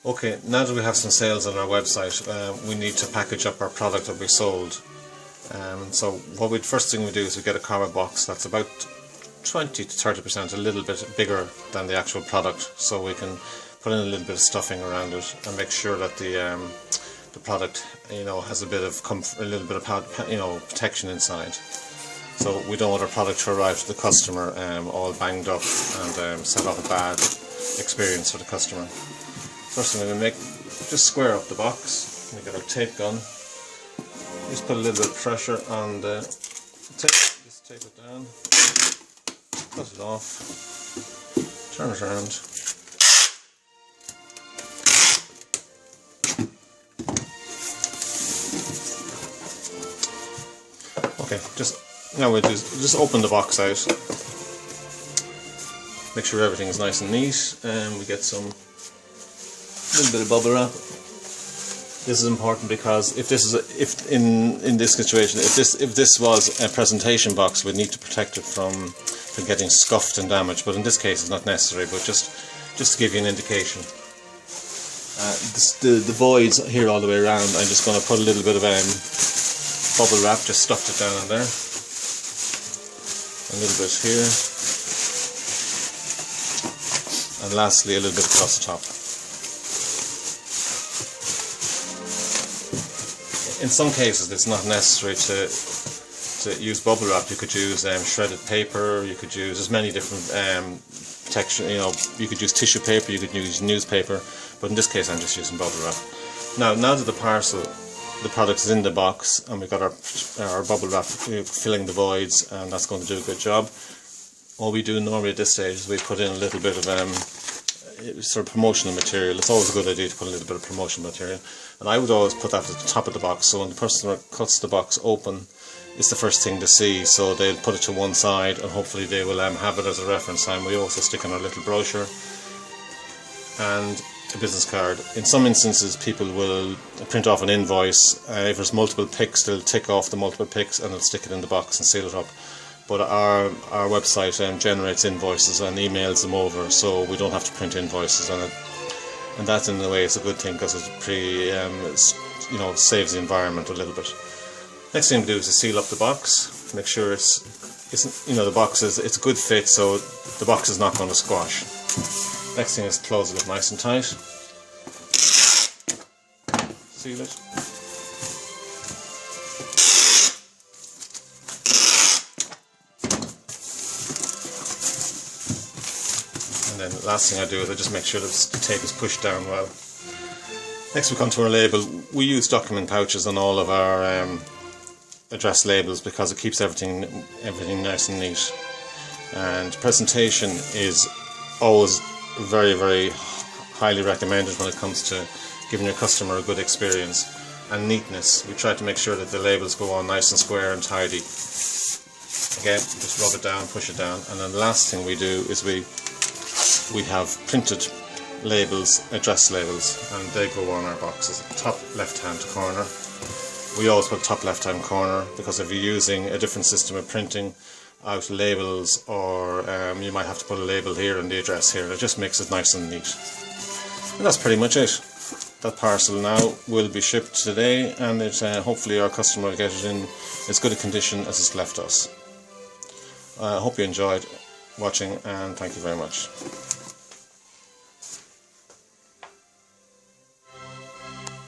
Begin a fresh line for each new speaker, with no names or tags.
Okay, now that we have some sales on our website, we need to package up our product that we sold. So first thing we do is we get a cardboard box that's about 20 to 30%, a little bit bigger than the actual product, so we can put in a little bit of stuffing around it and make sure that the product, has a bit of comfort, a little bit of protection inside. So we don't want our product to arrive to the customer all banged up and set off a bad experience for the customer. First thing we're going to make, just square up the box. We get our tape gun. Just put a little bit of pressure on the tape. Just tape it down. Cut it off. Turn it around. Okay, now we just open the box out. Make sure everything is nice and neat, and we get some little bit of bubble wrap. This is important because if in this situation, if this was a presentation box, we'd need to protect it from getting scuffed and damaged. But in this case, it's not necessary. But just to give you an indication, the voids here all the way around. I'm just going to put a little bit of bubble wrap. Just stuffed it down in there. A little bit here, and lastly a little bit across the top. In some cases it's not necessary to use bubble wrap. You could use shredded paper, you could use as many different texture, you could use tissue paper, you could use newspaper, but in this case I'm just using bubble wrap. Now that the product is in the box and we've got our bubble wrap filling the voids, and that's going to do a good job. All we do normally at this stage is we put in a little bit of sort of promotional material. It's always a good idea to put a little bit of promotional material, and I would always put that at the top of the box, so when the person cuts the box open, it's the first thing to see, so they'll put it to one side and hopefully they will have it as a reference. And we also stick in our little brochure and a business card. In some instances people will print off an invoice. If there's multiple pics, they'll tick off the multiple pics and they'll stick it in the box and seal it up. But our website generates invoices and emails them over, so we don't have to print invoices on it, and that in a way is a good thing because it saves the environment a little bit. Next thing we do is to seal up the box, make sure the box it's a good fit, so the box is not going to squash. Next thing is to close it up nice and tight. Seal it. And then the last thing I do is I just make sure that the tape is pushed down well. Next we come to our label. We use document pouches on all of our address labels because it keeps everything nice and neat. And presentation is always very, very highly recommended when it comes to giving your customer a good experience. And neatness, we try to make sure that the labels go on nice and square and tidy. Again, just rub it down, push it down, and then the last thing we do is we have printed labels, address labels, and they go on our boxes. Top left hand corner. We always put top left hand corner because if you're using a different system of printing out labels, or you might have to put a label here and the address here. It just makes it nice and neat. And that's pretty much it. That parcel now will be shipped today, and hopefully our customer will get it in as good a condition as it's left us. I hope you enjoyed watching, and thank you very much.